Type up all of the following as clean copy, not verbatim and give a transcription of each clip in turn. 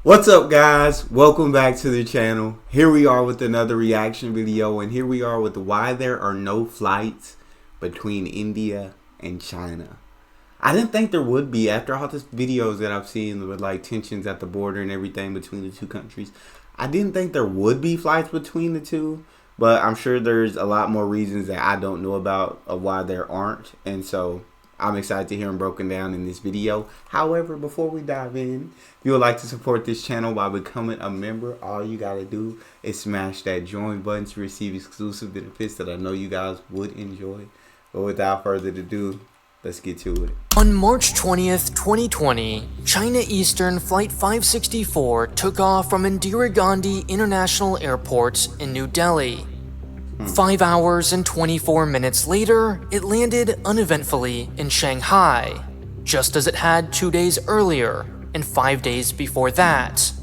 What's up, guys? Welcome back to the channel. Here we are with another reaction video, and here we are with why there are no flights between India and China. I didn't think there would be after all the videos that I've seen with like tensions at the border and everything between the two countries. I didn't think there would be flights between the two, but I'm sure there's a lot more reasons that I don't know about of why there aren't, and so I'm excited to hear them broken down in this video. However, before we dive in, if you would like to support this channel by becoming a member, all you gotta do is smash that join button to receive exclusive benefits that I know you guys would enjoy. But without further ado, let's get to it. On March 20th, 2020, China Eastern Flight 564 took off from Indira Gandhi International Airport in New Delhi. 5 hours and 24 minutes later, it landed uneventfully in Shanghai, just as it had 2 days earlier and 5 days before that.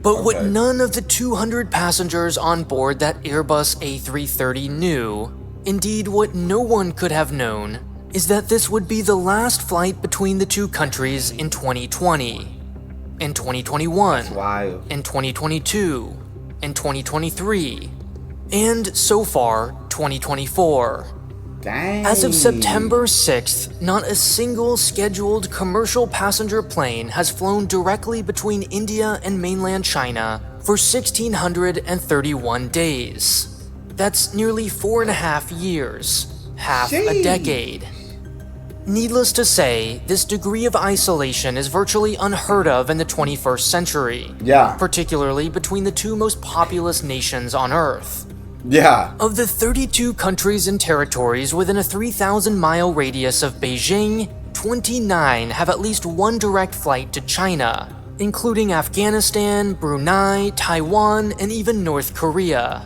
But what none of the 200 passengers on board that Airbus A330 knew, indeed what no one could have known, is that this would be the last flight between the two countries in 2020, in 2021, in 2022, in 2023, and so far, 2024. Dang. As of September 6th, not a single scheduled commercial passenger plane has flown directly between India and mainland China for 1,631 days. That's nearly 4.5 years, half a decade. Needless to say, this degree of isolation is virtually unheard of in the 21st century. Particularly between the two most populous nations on Earth. Of the 32 countries and territories within a 3,000-mile radius of Beijing, 29 have at least one direct flight to China, including Afghanistan, Brunei, Taiwan, and even North Korea.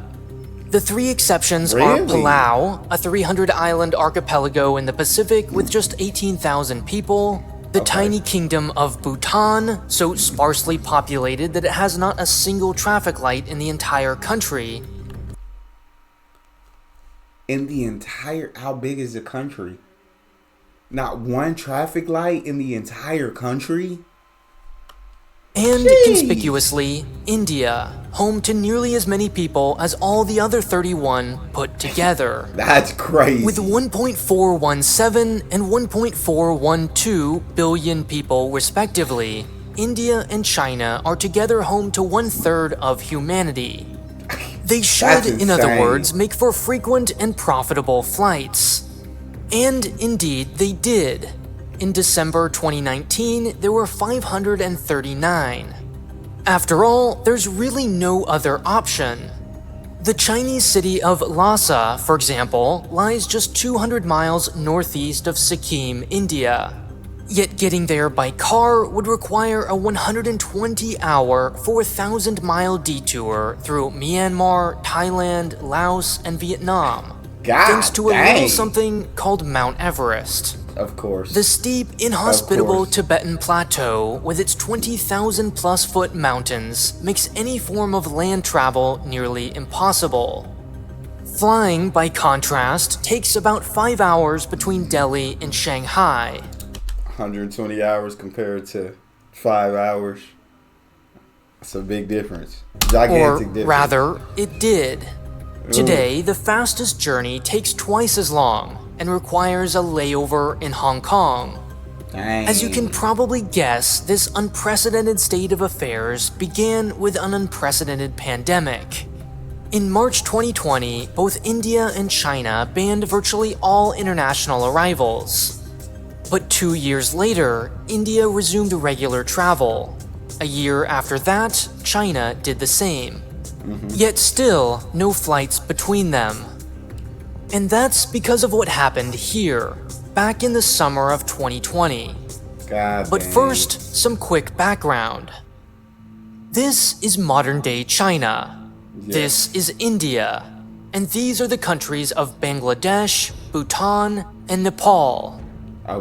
The three exceptions are Palau, a 300-island archipelago in the Pacific with just 18,000 people, the tiny kingdom of Bhutan, so sparsely populated that it has not a single traffic light in the entire country. How big is the country? Not one traffic light in the entire country? And conspicuously, India, home to nearly as many people as all the other 31 put together. That's crazy. With 1.417 and 1.412 billion people respectively, India and China are together home to 1/3 of humanity. They should, in other words, make for frequent and profitable flights. And indeed, they did. In December 2019, there were 539. After all, there's really no other option. The Chinese city of Lhasa, for example, lies just 200 miles northeast of Sikkim, India. Yet getting there by car would require a 120-hour, 4,000-mile detour through Myanmar, Thailand, Laos, and Vietnam, thanks to a little something called Mount Everest. Of course. The steep, inhospitable Tibetan plateau with its 20,000-plus foot mountains makes any form of land travel nearly impossible. Flying, by contrast, takes about 5 hours between Delhi and Shanghai. 120 hours compared to 5 hours. That's a big difference. Gigantic difference. Or rather, it did. Today, the fastest journey takes twice as long and requires a layover in Hong Kong. Dang. As you can probably guess, this unprecedented state of affairs began with an unprecedented pandemic. In March 2020, both India and China banned virtually all international arrivals. But 2 years later, India resumed regular travel. A year after that, China did the same. Yet still, no flights between them. And that's because of what happened here, back in the summer of 2020. But first, some quick background. This is modern-day China. This is India. And these are the countries of Bangladesh, Bhutan, and Nepal.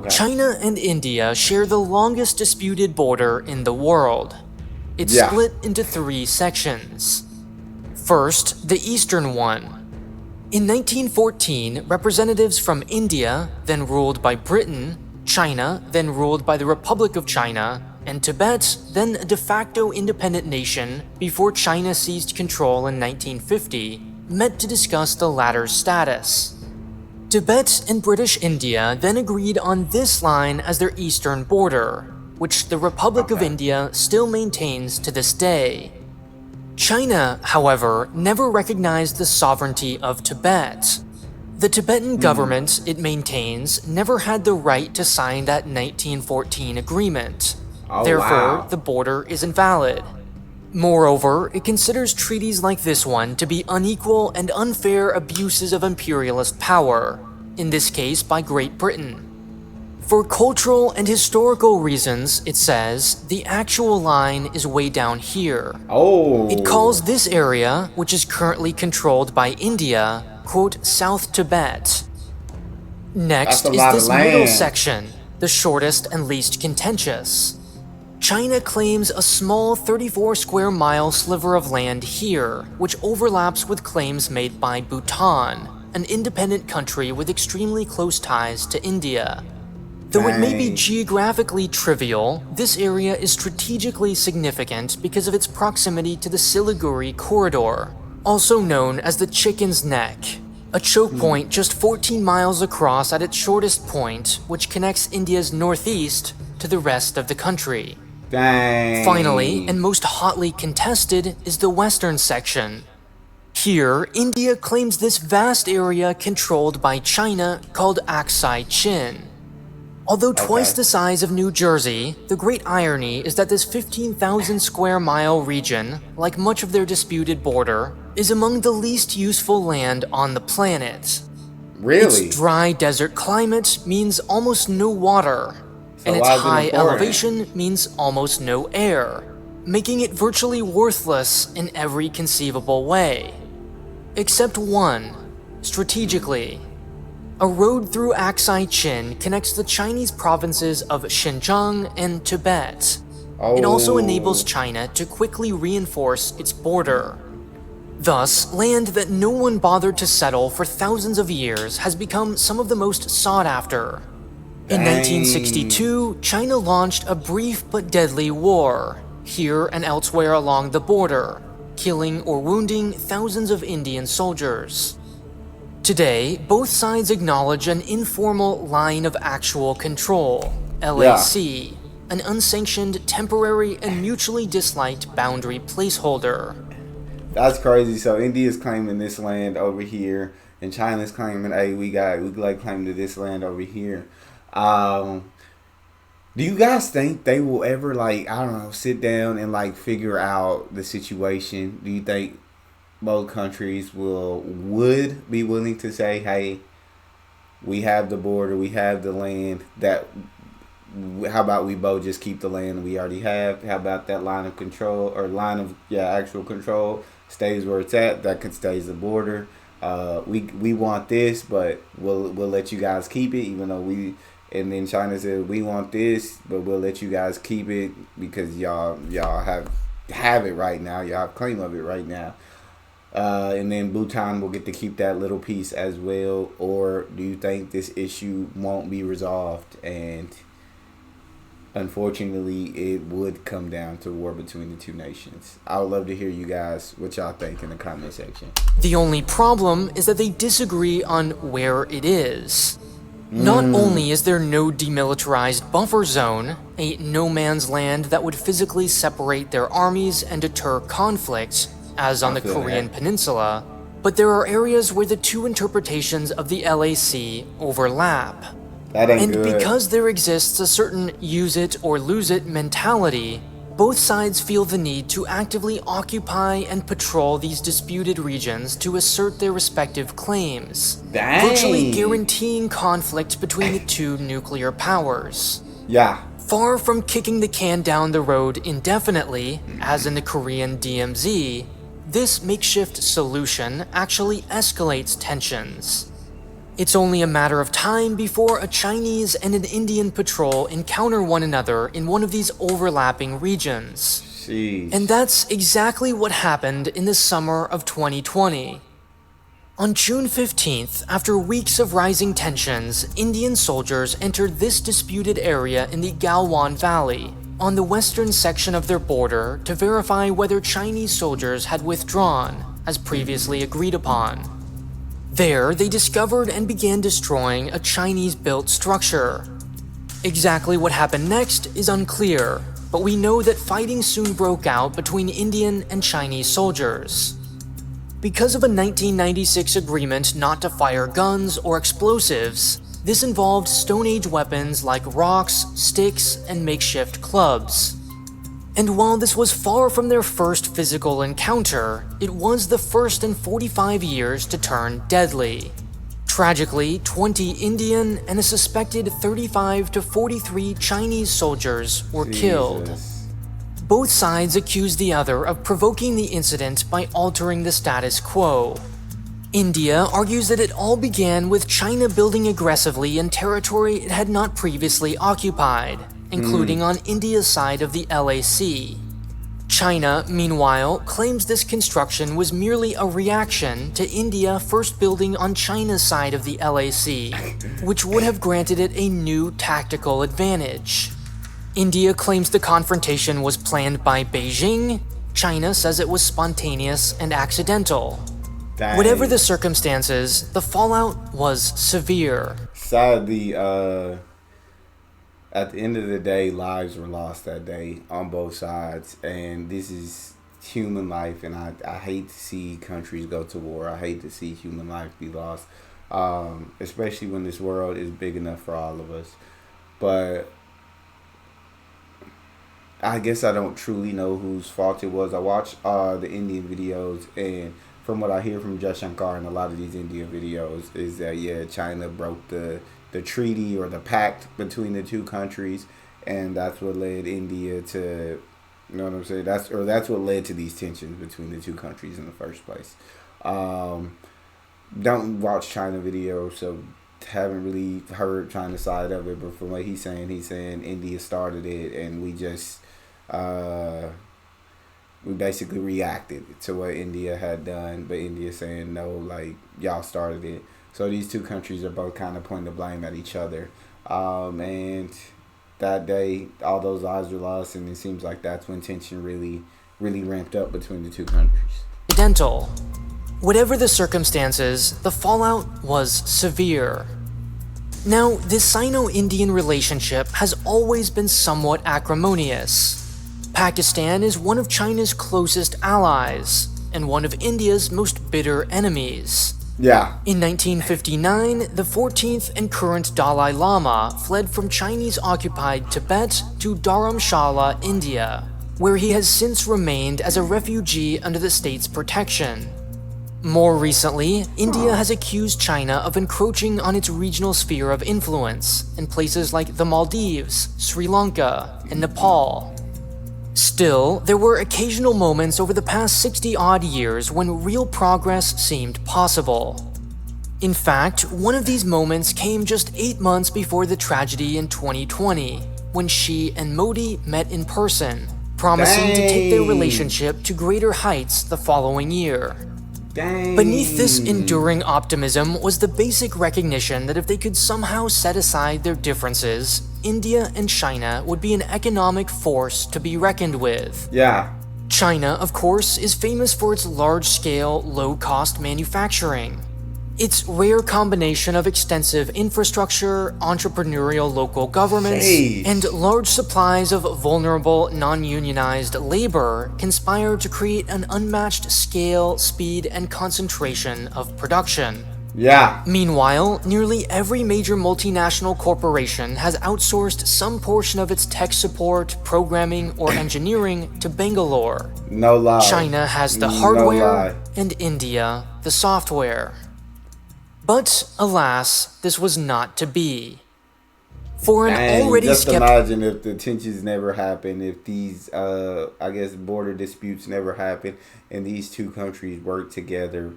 China and India share the longest disputed border in the world. It's split into 3 sections. First, the eastern one. In 1914, representatives from India, then ruled by Britain, China, then ruled by the Republic of China, and Tibet, then a de facto independent nation before China seized control in 1950, met to discuss the latter's status. Tibet and British India then agreed on this line as their eastern border, which the Republic of India still maintains to this day. China, however, never recognized the sovereignty of Tibet. The Tibetan government, it maintains, never had the right to sign that 1914 agreement. Therefore, the border is invalid. Moreover, it considers treaties like this one to be unequal and unfair abuses of imperialist power, in this case by Great Britain. For cultural and historical reasons, it says, the actual line is way down here. It calls this area, which is currently controlled by India, quote, South Tibet. Next is this middle section, the shortest and least contentious. China claims a small 34 square mile sliver of land here, which overlaps with claims made by Bhutan, an independent country with extremely close ties to India. Though it may be geographically trivial, this area is strategically significant because of its proximity to the Siliguri Corridor, also known as the Chicken's Neck, a choke point just 14 miles across at its shortest point, which connects India's northeast to the rest of the country. Finally, and most hotly contested, is the western section. Here, India claims this vast area controlled by China called Aksai Chin. Although twice the size of New Jersey, the great irony is that this 15,000 square mile region, like much of their disputed border, is among the least useful land on the planet. Really? Its dry desert climate means almost no water, and its high elevation means almost no air, making it virtually worthless in every conceivable way. Except one, strategically. A road through Aksai Chin connects the Chinese provinces of Xinjiang and Tibet. It also enables China to quickly reinforce its border. Thus, land that no one bothered to settle for thousands of years has become some of the most sought after. In 1962, China launched a brief but deadly war, here and elsewhere along the border, killing or wounding thousands of Indian soldiers. Today, both sides acknowledge an informal line of actual control, LAC, an unsanctioned, temporary, and mutually disliked boundary placeholder. That's crazy. So India's claiming this land over here, and China's claiming, hey, we claim to this land over here. Do you guys think they will ever, sit down and figure out the situation? Do you think both countries would be willing to say, hey, we have the border, we have the land, how about we both just keep the land we already have? How about that line of control, or actual control stays where it's at? That could stay as the border. We want this, but we'll let you guys keep it, even though and then China said, we want this, but we'll let you guys keep it because y'all have it right now. Y'all have claim of it right now. And then Bhutan will get to keep that little piece as well. Or do you think this issue won't be resolved, and unfortunately it would come down to war between the two nations? I would love to hear you guys what y'all think in the comment section. The only problem is that they disagree on where it is. Not only is there no demilitarized buffer zone, a no man's land that would physically separate their armies and deter conflict, as on the Korean Peninsula, but there are areas where the two interpretations of the LAC overlap. And because there exists a certain use it or lose it mentality, both sides feel the need to actively occupy and patrol these disputed regions to assert their respective claims, virtually guaranteeing conflict between the two nuclear powers. Far from kicking the can down the road indefinitely, as in the Korean DMZ, this makeshift solution actually escalates tensions. It's only a matter of time before a Chinese and an Indian patrol encounter one another in one of these overlapping regions. Jeez. And that's exactly what happened in the summer of 2020. On June 15th, after weeks of rising tensions, Indian soldiers entered this disputed area in the Galwan Valley, on the western section of their border to verify whether Chinese soldiers had withdrawn, as previously agreed upon. There, they discovered and began destroying a Chinese-built structure. Exactly what happened next is unclear, but we know that fighting soon broke out between Indian and Chinese soldiers. Because of a 1996 agreement not to fire guns or explosives, this involved Stone Age weapons like rocks, sticks, and makeshift clubs. And while this was far from their first physical encounter, it was the first in 45 years to turn deadly. Tragically, 20 Indian and a suspected 35 to 43 Chinese soldiers were killed. Both sides accused the other of provoking the incident by altering the status quo. India argues that it all began with China building aggressively in territory it had not previously occupied, including on India's side of the LAC. China, meanwhile, claims this construction was merely a reaction to India first building on China's side of the LAC, which would have granted it a new tactical advantage. India claims the confrontation was planned by Beijing. China says it was spontaneous and accidental. Dang. Whatever the circumstances, the fallout was severe. Sadly, at the end of the day, lives were lost that day on both sides, and this is human life, and I hate to see countries go to war. I hate to see human life be lost, especially when this world is big enough for all of us. But I guess I don't truly know whose fault it was. I watch the Indian videos, and from what I hear from Jaishankar and a lot of these Indian videos is that, yeah, China broke the treaty or the pact between the two countries, and that's what led India to, you know what I'm saying? That's what led to these tensions between the two countries in the first place. Don't watch China videos, so haven't really heard China's side of it, but from what he's saying India started it, and we just we basically reacted to what India had done, but India saying no, like, y'all started it. So these two countries are both kind of pointing the blame at each other. And that day, all those lives were lost, and it seems like that's when tension really, really ramped up between the two countries. Dental. Whatever the circumstances, the fallout was severe. Now, this Sino-Indian relationship has always been somewhat acrimonious. Pakistan is one of China's closest allies, and one of India's most bitter enemies. Yeah. In 1959, the 14th and current Dalai Lama fled from Chinese-occupied Tibet to Dharamshala, India, where he has since remained as a refugee under the state's protection. More recently, India has accused China of encroaching on its regional sphere of influence in places like the Maldives, Sri Lanka, and Nepal. Still, there were occasional moments over the past 60-odd years when real progress seemed possible. In fact, one of these moments came just 8 months before the tragedy in 2020, when Xi and Modi met in person, promising to take their relationship to greater heights the following year. Beneath this enduring optimism was the basic recognition that if they could somehow set aside their differences, India and China would be an economic force to be reckoned with. Yeah. China, of course, is famous for its large-scale, low-cost manufacturing. Its rare combination of extensive infrastructure, entrepreneurial local governments, and large supplies of vulnerable, non-unionized labor conspire to create an unmatched scale, speed, and concentration of production. Yeah. Meanwhile, nearly every major multinational corporation has outsourced some portion of its tech support, programming, or engineering to Bangalore. No lie. China has the hardware, and India the software. But, alas, this was not to be. For an already just imagine if the tensions never happened, if these, border disputes never happened, and these two countries worked together.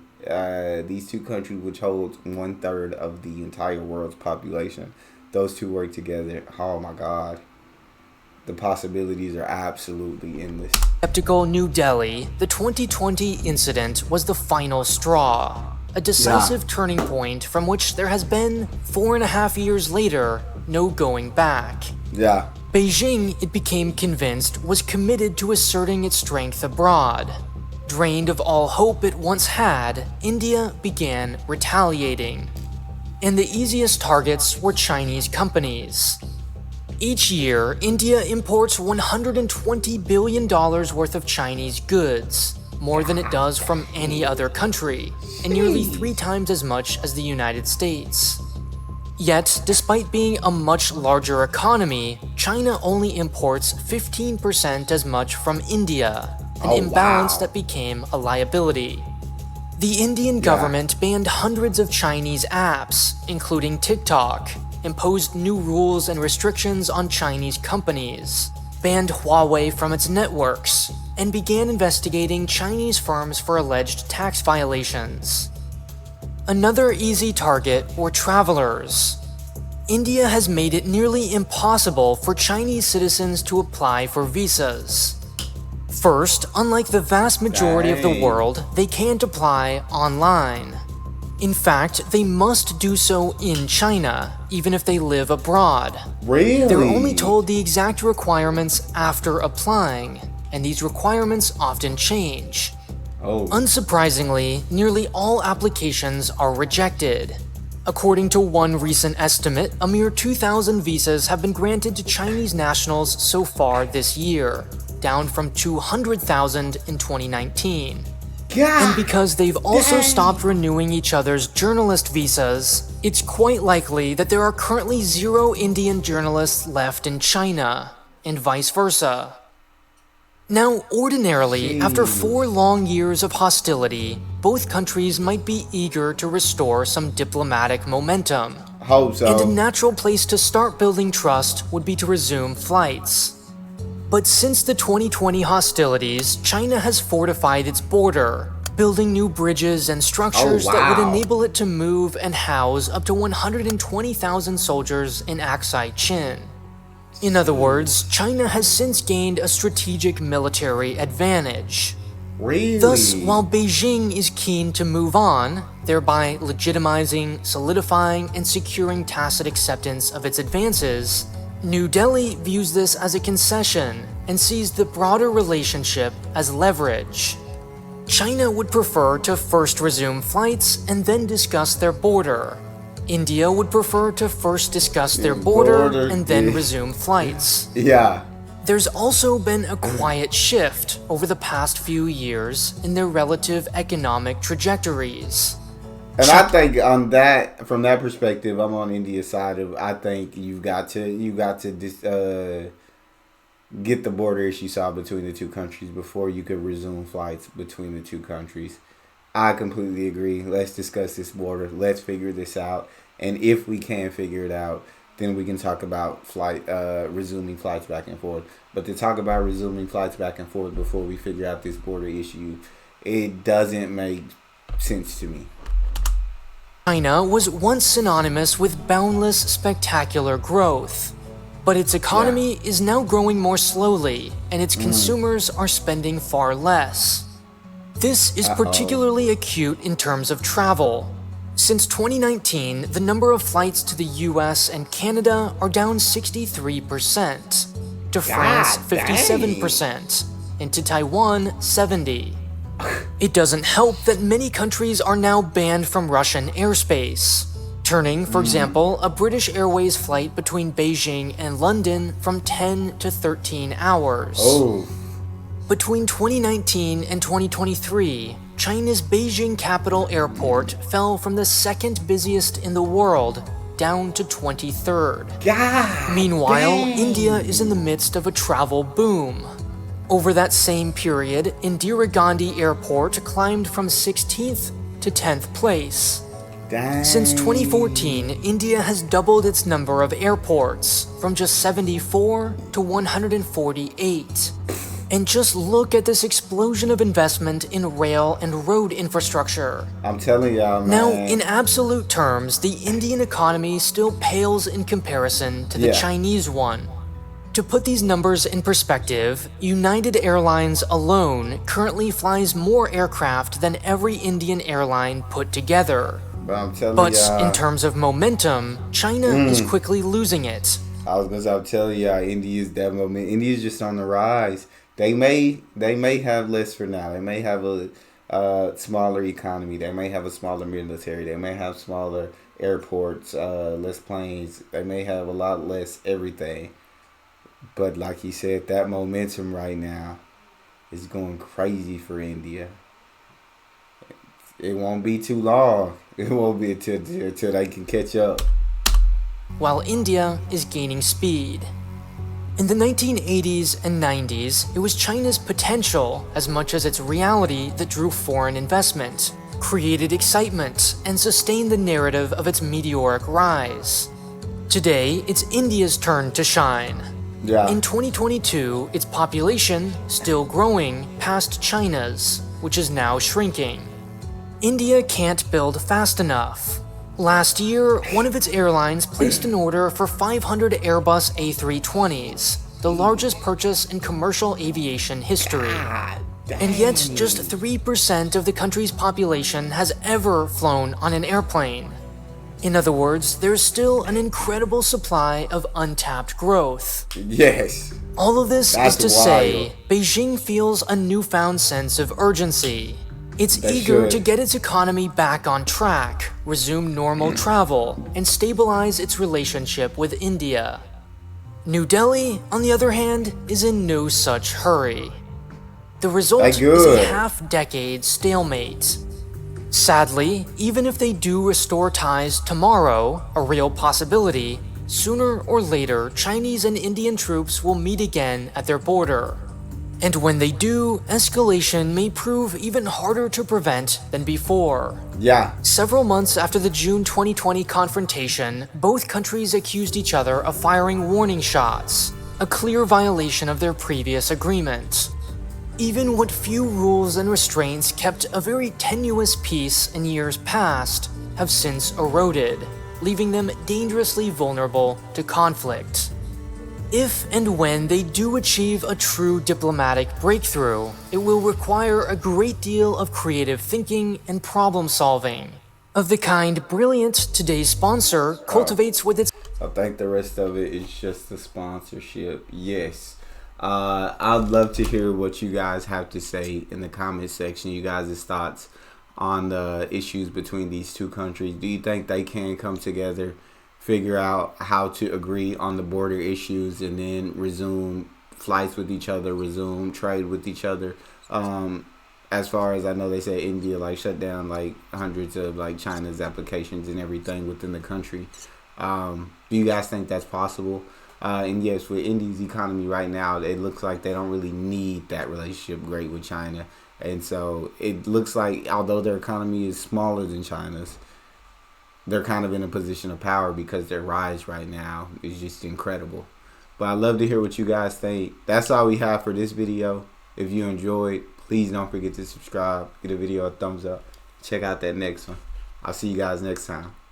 These two countries, which hold 1/3 of the entire world's population, those two work together. Oh my God. The possibilities are absolutely endless. Skeptical New Delhi, the 2020 incident was the final straw. A decisive turning point from which there has been, 4.5 years later, no going back. Yeah. Beijing, it became convinced, was committed to asserting its strength abroad. Drained of all hope it once had, India began retaliating. And the easiest targets were Chinese companies. Each year, India imports $120 billion worth of Chinese goods, more than it does from any other country, and nearly 3 times as much as the United States. Yet, despite being a much larger economy, China only imports 15% as much from India, an imbalance that became a liability. The Indian government banned hundreds of Chinese apps, including TikTok, imposed new rules and restrictions on Chinese companies, banned Huawei from its networks, and began investigating Chinese firms for alleged tax violations. Another easy target were travelers. India has made it nearly impossible for Chinese citizens to apply for visas. First, unlike the vast majority of the world, they can't apply online. In fact, they must do so in China, even if they live abroad. Really? They're only told the exact requirements after applying, and these requirements often change. Unsurprisingly, nearly all applications are rejected. According to one recent estimate, a mere 2,000 visas have been granted to Chinese nationals so far this year, down from 200,000 in 2019. And because they've also stopped renewing each other's journalist visas, it's quite likely that there are currently 0 Indian journalists left in China, and vice versa. Now, ordinarily, after 4 long years of hostility, both countries might be eager to restore some diplomatic momentum. Hope so. And a natural place to start building trust would be to resume flights. But since the 2020 hostilities, China has fortified its border, building new bridges and structures that would enable it to move and house up to 120,000 soldiers in Aksai Chin. In other words, China has since gained a strategic military advantage. Really? Thus, while Beijing is keen to move on, thereby legitimizing, solidifying, and securing tacit acceptance of its advances, New Delhi views this as a concession and sees the broader relationship as leverage. China would prefer to first resume flights and then discuss their border. India would prefer to first discuss their border and then resume flights. There's also been a quiet shift over the past few years in their relative economic trajectories. And I think on that, from that perspective, I'm on India's side of. I think you got to get the border issue solved between the two countries before you could resume flights between the two countries. I completely agree. Let's discuss this border. Let's figure this out. And if we can figure it out, then we can talk about resuming flights back and forth. But to talk about resuming flights back and forth before we figure out this border issue, it doesn't make sense to me. China was once synonymous with boundless, spectacular growth. But its economy is now growing more slowly, and its consumers are spending far less. This is particularly acute in terms of travel. Since 2019, the number of flights to the US and Canada are down 63%, to France 57%, and to Taiwan 70%. It doesn't help that many countries are now banned from Russian airspace, turning, for example, a British Airways flight between Beijing and London from 10 to 13 hours. Between 2019 and 2023, China's Beijing Capital Airport fell from the 2nd busiest in the world down to 23rd. Meanwhile, India is in the midst of a travel boom. Over that same period, Indira Gandhi Airport climbed from 16th to 10th place. Since 2014, India has doubled its number of airports, from just 74 to 148. And just look at this explosion of investment in rail and road infrastructure. I'm telling y'all, man. Now, in absolute terms, the Indian economy still pales in comparison to the Chinese one. To put these numbers in perspective, United Airlines alone currently flies more aircraft than every Indian airline put together. But I'm telling But y'all, in terms of momentum, China is quickly losing it. I was gonna say, I'm telling y'all, India's development. India's just on the rise. They may have less for now. They may have a smaller economy. They may have a smaller military. They may have smaller airports, less planes. They may have a lot less everything. But like you said, that momentum right now is going crazy for India. It won't be too long. It won't be until they can catch up. While India is gaining speed. In the 1980s and 90s, it was China's potential as much as its reality that drew foreign investment, created excitement, and sustained the narrative of its meteoric rise. Today, it's India's turn to shine. Yeah. In 2022, its population, still growing, passed China's, which is now shrinking. India can't build fast enough. Last year, one of its airlines placed an order for 500 Airbus A320s, the largest purchase in commercial aviation history. And yet, just 3% of the country's population has ever flown on an airplane. In other words, there's still an incredible supply of untapped growth. Yes. All of this That's is to say, Beijing feels a newfound sense of urgency. It's eager to get its economy back on track, resume normal travel, and stabilize its relationship with India. New Delhi, on the other hand, is in no such hurry. The result is a half-decade stalemate. Sadly, even if they do restore ties tomorrow, a real possibility, sooner or later Chinese and Indian troops will meet again at their border. And when they do, escalation may prove even harder to prevent than before. Yeah. Several months after the June 2020 confrontation, both countries accused each other of firing warning shots, a clear violation of their previous agreement. Even what few rules and restraints kept a very tenuous peace in years past have since eroded, leaving them dangerously vulnerable to conflict. If and when they do achieve a true diplomatic breakthrough, it will require a great deal of creative thinking and problem solving, of the kind Brilliant, today's sponsor, cultivates with its... I think the rest of it is just the sponsorship. Yes. I'd love to hear what you guys have to say in the comment section. You guys' thoughts on the issues between these two countries. Do you think they can come together, figure out how to agree on the border issues, and then resume flights with each other, resume trade with each other? As far as I know, they said India shut down hundreds of China's applications and everything within the country. Do you guys think that's possible? And yes, with India's economy right now, it looks like they don't really need that relationship great with China. And so it looks like, although their economy is smaller than China's, they're kind of in a position of power because their rise right now is just incredible. But I'd love to hear what you guys think. That's all we have for this video. If you enjoyed, please don't forget to subscribe. Give the video a thumbs up. Check out that next one. I'll see you guys next time.